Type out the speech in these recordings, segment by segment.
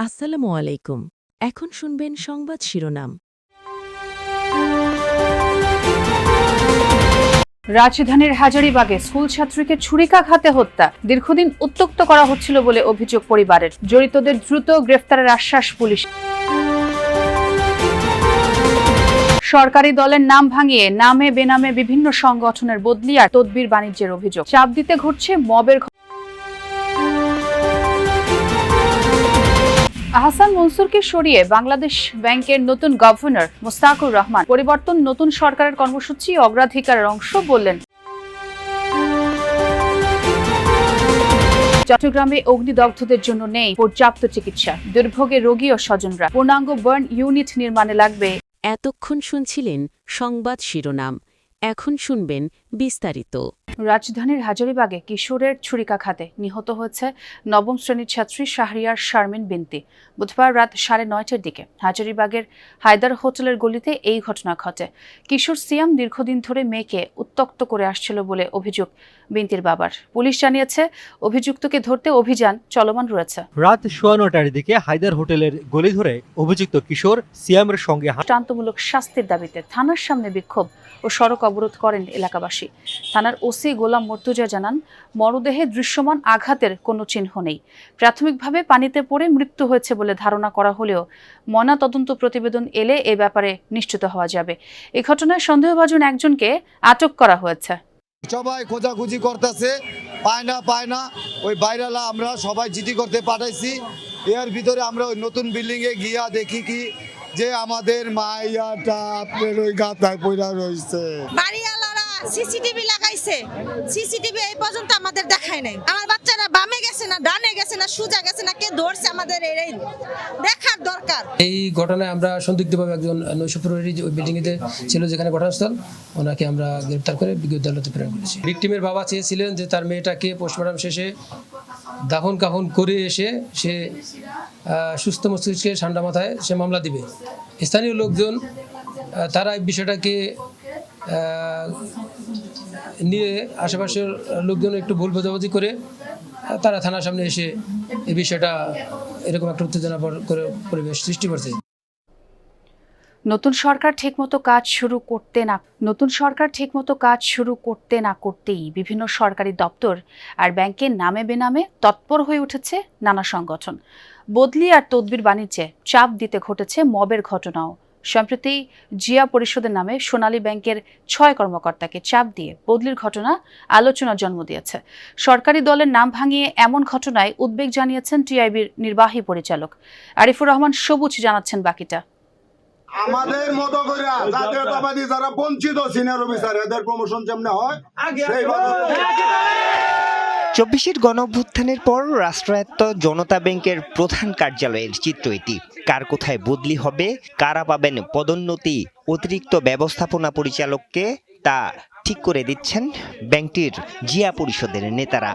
আসসালামু আলাইকুম। এখন শুনবেন সংবাদ শিরোনাম। রাজধানীর হাজারীবাগে স্কুল ছাত্রীকে ছুরিকাঘাতে হত্যা, দীর্ঘদিন উত্ত্যক্ত করা হচ্ছিল বলে অভিযোগ পরিবারের। জড়িতদের দ্রুত গ্রেফতারের আশ্বাস পুলিশ। সরকারি দলের নাম ভাঙিয়ে নামে বেনামে বিভিন্ন সংগঠনের বদলি আর তদবির বাণিজ্যের অভিযোগ। চাপ দিতে ঘটছে মবের। আহসান মনসুরকে সরিয়ে বাংলাদেশ ব্যাংকের নতুন গভর্নর মোস্তাকুর রহমান। পরিবর্তন নতুন সরকারের কর্মসূচি অগ্রাধিকারের অংশ বললেন। চট্টগ্রামে অগ্নিদগ্ধদের জন্য নেই পর্যাপ্ত চিকিৎসা, দুর্ভোগে রোগী ও স্বজনরা। পূর্ণাঙ্গ বার্ন ইউনিট নির্মাণে লাগবে। এতক্ষণ শুনছিলেন সংবাদ শিরোনাম, এখন শুনবেন বিস্তারিত। রাজধানীর হাজারীবাগে কিশোরের ছুরিকাঘাতে নিহত হয়েছে নবম শ্রেণীর ছাত্রী শাহরিয়ার শারমিন বিনতি। বুধবার রাত 9:30টার দিকে হাজারীবাগের হায়দার হোটেলের গলিতে এই ঘটনা ঘটে। কিশোর সিয়াম দীর্ঘদিন ধরে মেয়েকে উত্ত্যক্ত করে আসছিল বলে অভিযোগ বিনতির বাবার। পুলিশ জানিয়েছে অভিযুক্তকে ধরতে অভিযান চলমান রয়েছে। রাত 9:15টার দিকে হায়দার হোটেলের গলি ধরে অভিযুক্ত কিশোর সিয়ামের সঙ্গে দৃষ্টান্তমূলক শাস্তির দাবিতে থানার সামনে বিক্ষোভ ও সড়ক অবরোধ করেন এলাকাবাসী। থানার ওসি গোলাম মর্তুজা জানান, মরদেহে দৃশ্যমান আঘাতের কোনো চিহ্ন নেই। প্রাথমিকভাবে পানিতে পড়ে মৃত্যু হয়েছে বলে ধারণা করা হলেও ময়নাতদন্ত প্রতিবেদন এলে এ ব্যাপারে নিশ্চিত হওয়া যাবে। এই ঘটনায় সন্দেহভাজন একজনকে আটক করা হয়েছে। সবাই খোঁজাখুঁজি করতেছে, পায় না। ওই বাইরেলা আমরা সবাই জিডি করতে পাঠাইছি। এর ভিতরে আমরা ওই নতুন বিল্ডিংয়ে গিয়া দেখি কি যে আমাদের মাইয়াটা আপনার ওই গাতায় পড়া রয়েছে। বাড়িওয়ালারা সিসিটিভি লাগাইছে, সিসিটিভি এই পর্যন্ত আমাদের দেখায় নাই। আমার বাচ্চারা বামে গেছে না ডানে গেছে না সোজা গেছে না কে ধরছে আমাদের এই দেখার দরকার। এই ঘটনায় আমরা সন্দিগ্ধভাবে একজন নৈশ প্রহরী ওই বিল্ডিংয়ে ছিল যেখানে ঘটনাস্থল, ওনাকে আমরা গ্রেপ্তার করে বিজ্ঞপ্তি আদালতে প্রেরণ করেছি। ভিকটিমের বাবা চেয়েছিলেন যে তার মেয়েটাকে পোস্টমর্টম শেষে দাফন কাফন করে এসে সে সুস্থ মস্তিষ্কে ঠান্ডা মাথায় সে মামলা দিবে। স্থানীয় লোকজন তারা এই বিষয়টাকে নিয়ে আশেপাশের লোকজন একটু ভুল বোঝাবুঝি করে তারা থানার সামনে এসে এই বিষয়টা এরকম একটা উত্তেজনাকর করে পরিবেশ সৃষ্টি করছে। নতুন সরকার ঠিকমতো কাজ শুরু করতে না করতেই বিভিন্ন সরকারি দপ্তর আর ব্যাংকের নামে বেনামে তৎপর হয়ে উঠেছে নানা সংগঠন। বদলি আর তদবির বাণিজ্যে চাপ দিতে ঘটেছে মবের ঘটনাও। সম্প্রতি জিয়া পরিষদের নামে সোনালী ব্যাংকের 6 কর্মকর্তাকে চাপ দিয়ে বদলির ঘটনা আলোচনার জন্ম দিয়েছে। সরকারি দলের নাম ভাঙিয়ে এমন ঘটনায় উদ্বেগ জানিয়েছেন টিআইবির নির্বাহী পরিচালক আরিফুর রহমান সবুজ। জানাচ্ছেন বাকিটা। আমাদের মতো করে জাতীয়তাবাদী যারা বঞ্চিত সিনিয়র অফিসার এদের প্রমোশন যেমন হয় 24-এর গণঅভ্যুত্থানের পর রাষ্ট্রায়ত্ত জনতা ব্যাংকের প্রধান কার্যালয়ের চিত্র এটি। কার কোথায় বদলি হবে, কারা পাবেন পদোন্নতি, অতিরিক্ত ব্যবস্থাপনা পরিচালককে তা ঠিক করে দিচ্ছেন ব্যাংকটির জিয়া পরিষদের নেতারা।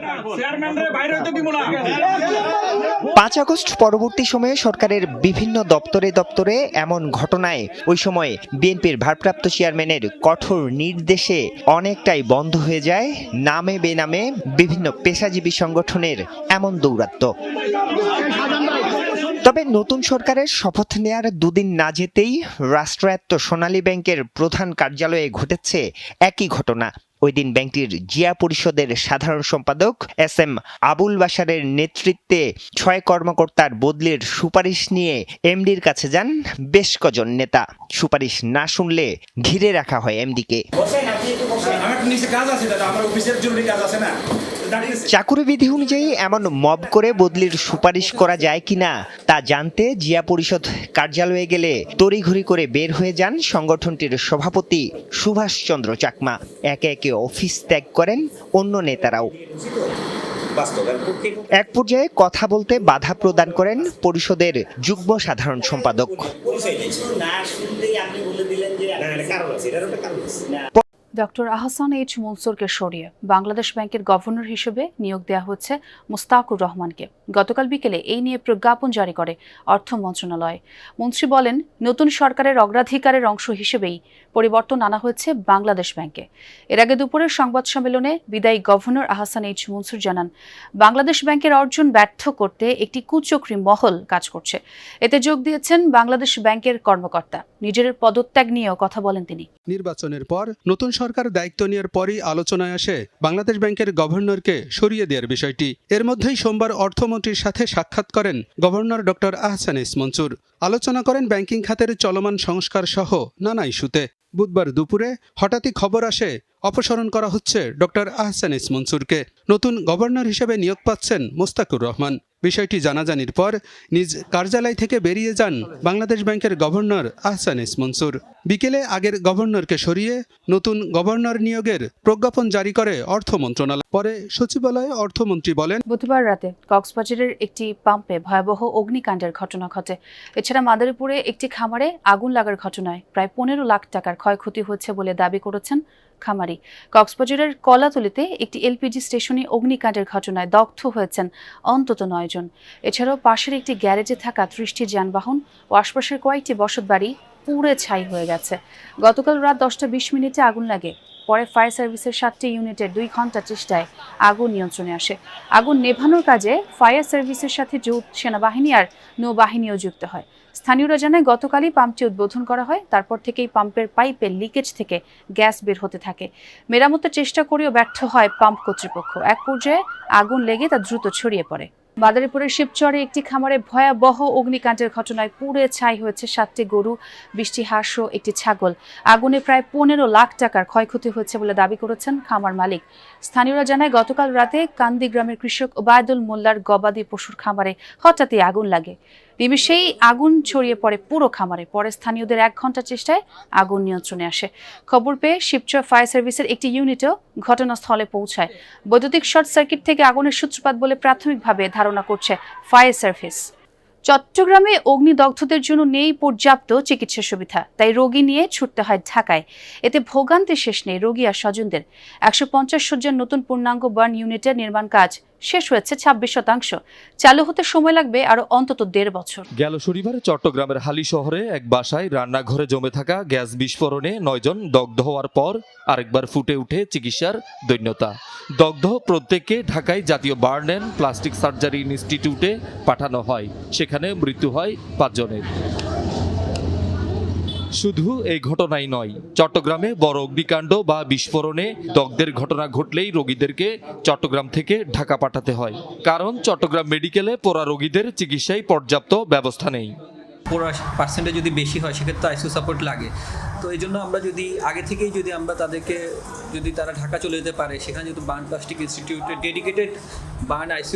5 আগস্ট পরবর্তী সময়ে সরকারের বিভিন্ন দপ্তরে এমন ঘটনায় ওই সময় বিএনপির ভারপ্রাপ্ত চেয়ারম্যানের কঠোর নির্দেশে অনেকটাই বন্ধ হয়ে যায় নামে বেনামে বিভিন্ন পেশাজীবী সংগঠনের এমন দৌরাত্ম্য। তবে নতুন সরকারের শপথ নেয়ার 2 দিন না যেতেই রাষ্ট্রায়ত্ত সোনালী ব্যাংকের প্রধান কার্যালয়ে ঘটেছে একই ঘটনা। ওই দিন ব্যাংকটির জিয়া পরিষদের সাধারণ সম্পাদক এস.এম. আবুল বাশারের নেতৃত্বে 6 কর্মকর্তার বদলির সুপারিশ নিয়ে এমডির কাছে যান বেশ কজন নেতা। সুপারিশ না শুনলে ঘিরে রাখা হয় এমডিকে। চাকুরি বিধি অনুযায়ী এমন মব করে বদলির সুপারিশ করা যায় কিনা তা জানতে জিয়া পরিষদ কার্যালয়ে গেলে তড়িঘড়ি করে বের হয়ে যান সংগঠনটির সভাপতি সুভাষ চন্দ্র চাকমা। একে একে অফিস ত্যাগ করেন অন্য নেতারাও। এক পর্যায়ে কথা বলতে বাধা প্রদান করেন পরিষদের যুগ্ম সাধারণ সম্পাদক। ডক্টর আহসান এইচ মনসুরকে সরিয়ে বাংলাদেশ ব্যাংকের গভর্নর হিসেবে নিয়োগ দেওয়া হচ্ছে মুস্তাকুর রহমানকে। গতকাল বিকেলে এই নিয়ে প্রজ্ঞাপন জারি করে অর্থ মন্ত্রণালয়। মন্ত্রী বলেন, নতুন সরকারের অগ্রাধিকারের অংশ হিসেবেই পরিবর্তন আনা হয়েছে বাংলাদেশ ব্যাংকে। এর আগে দুপুরের সংবাদ সম্মেলনে বিদায়ী গভর্নর আহসান এইচ মনসুর জানান, বাংলাদেশ ব্যাংকের অর্জন ব্যর্থ করতে একটি কুচক্রী মহল কাজ করছে। এতে যোগ দিয়েছেন বাংলাদেশ ব্যাংকের কর্মকর্তা। নিজের পদত্যাগ নিয়েও কথা বলেন তিনি। নির্বাচনের পর নতুন সরকার দায়িত্ব নেওয়ার পরই আলোচনায় আসে বাংলাদেশ ব্যাংকের গভর্নরকে সরিয়ে দেওয়ার বিষয়টি। এর মধ্যেই সোমবার অর্থমন্ত্রীর সাথে সাক্ষাৎ করেন governor doctor Ahsan H Mansur. আলোচনা করেন ব্যাংকিং খাতের চলমান সংস্কার সহ নানা ইস্যুতে। বুধবার দুপুরে হঠাৎই খবর আসে অপসারণ করা হচ্ছে ডক্টর আহসান এইচ মনসুরকে। নতুন গভর্নর হিসেবে নিয়োগ পাচ্ছেন মুস্তাকুর রহমান। বিষয়টি জানাজানির পর নিজ কার্যালয় থেকে বেরিয়ে যান বাংলাদেশ ব্যাংকের গভর্নর আহসান এইচ মনসুর। বিকেলে আগের গভর্নরকে সরিয়ে নতুন গভর্নর নিয়োগের প্রজ্ঞাপন জারি করে অর্থ মন্ত্রণালয়। পরে সচিবালয়ে অর্থমন্ত্রী বলেন, বুধবার রাতে কক্সবাজারের একটি পাম্পে ভয়াবহ অগ্নিকাণ্ডের ঘটনা ঘটে। এছাড়া মাদারীপুরে একটি খামারে আগুন লাগার ঘটনায় প্রায় 15 লাখ টাকার ক্ষয়ক্ষতি হয়েছে বলে দাবি করেছেন খামারি। কক্সবাজারের কলাতলিতে একটি এলপিজি স্টেশনে অগ্নিকাণ্ডের ঘটনায় দগ্ধ হয়েছেন অন্তত 9 জন। এছাড়াও পাশের একটি গ্যারেজে থাকা 30টি যানবাহন ও আশপাশের কয়েকটি বসতবাড়ি পুড়ে ছাই হয়ে গেছে। গতকাল রাত 10:20 আগুন লাগে। পরে ফায়ার সার্ভিসের 7টি ইউনিটের 2 ঘন্টা চেষ্টায় আগুন নিয়ন্ত্রণে আসে। আগুন নেভানোর কাজে ফায়ার সার্ভিসের সাথে সেনাবাহিনী আর নৌবাহিনীও যুক্ত হয়। স্থানীয়রা জানায়, গতকালই পাম্পটি উদ্বোধন করা হয়। তারপর থেকেই পাম্পের পাইপের লিকেজ থেকে গ্যাস বের হতে থাকে। মেরামতের চেষ্টা করেও ব্যর্থ হয় পাম্প কর্তৃপক্ষ। এক পর্যায়ে আগুন লেগে তা দ্রুত ছড়িয়ে পড়ে। মাদারীপুরের শিবচরে একটি খামারে ভয়াবহ অগ্নিকাণ্ডের ঘটনায় পুড়ে ছাই হয়েছে 7টি গরু, 20টি হাঁস ও একটি ছাগল। আগুনে প্রায় 15 লাখ টাকার ক্ষয়ক্ষতি হয়েছে বলে দাবি করেছেন খামার মালিক। স্থানীয়রা জানায়, গতকাল রাতে কান্দি গ্রামের কৃষক ওবায়দুল মোল্লার গবাদি পশুর খামারে হঠাৎই আগুন লাগে। নিমেষেই আগুন ছড়িয়ে পড়ে পুরো খামারে। পরে স্থানীয়দের 1 ঘন্টা চেষ্টায় আগুন নিয়ন্ত্রণে আসে। খবর পেয়ে শিবচর ফায়ার সার্ভিসের একটি ইউনিটও ঘটনাস্থলে পৌঁছায়। বৈদ্যুতিক শর্ট সার্কিট থেকে আগুনের সূত্রপাত বলে প্রাথমিকভাবে ধারণা করছে ফায়ার সার্ভিস। চট্টগ্রামে অগ্নিদগ্ধদের জন্য নেই পর্যাপ্ত চিকিৎসা সুবিধা, তাই রোগী নিয়ে ছুটতে হয় ঢাকায়। এতে ভোগান্তি শেষ নেই রোগী আর স্বজনদের। 150 শয্যার নতুন পূর্ণাঙ্গ বার্ন ইউনিটের নির্মাণ কাজ শেষ হয়েছে 26%। চালু হতে সময় লাগবে আরো অন্তত 1.5 বছর। গেল শনিবার চট্টগ্রামের হালি শহরে এক বাসায় রান্নাঘরে জমে থাকা গ্যাস বিস্ফোরণে 9 জন দগ্ধ হওয়ার পর আরেকবার ফুটে উঠে চিকিৎসার দৈন্যতা। দগ্ধ প্রত্যেককে ঢাকায় জাতীয় বার্ন অ্যান্ড প্লাস্টিক সার্জারি ইনস্টিটিউটে পাঠানো হয়। সেখানে মৃত্যু হয় 5 জনের। শুধু এই ঘটনাই নয়, চট্টগ্রামে বড় অগ্নিকাণ্ড বা বিস্ফোরণে দগ্ধের ঘটনা ঘটলেই রোগীদেরকে চট্টগ্রাম থেকে ঢাকা পাঠাতে হয়। কারণ চট্টগ্রাম মেডিকেলে পোড়া রোগীদের চিকিৎসায় পর্যাপ্ত ব্যবস্থা নেই। পোড়া পার্সেন্টেজ যদি বেশি হয় সেক্ষেত্রে আইসিইউ সাপোর্ট লাগে। তো এই জন্য আমরা যদি আগে থেকেই যদি আমরা তাদেরকে যদি তারা ঢাকা চলে যেতে পারে, সেখানে যেহেতু বার্ন প্লাস্টিক ইনস্টিটিউটে ডেডিকেটেড বার্ন আইসিইউ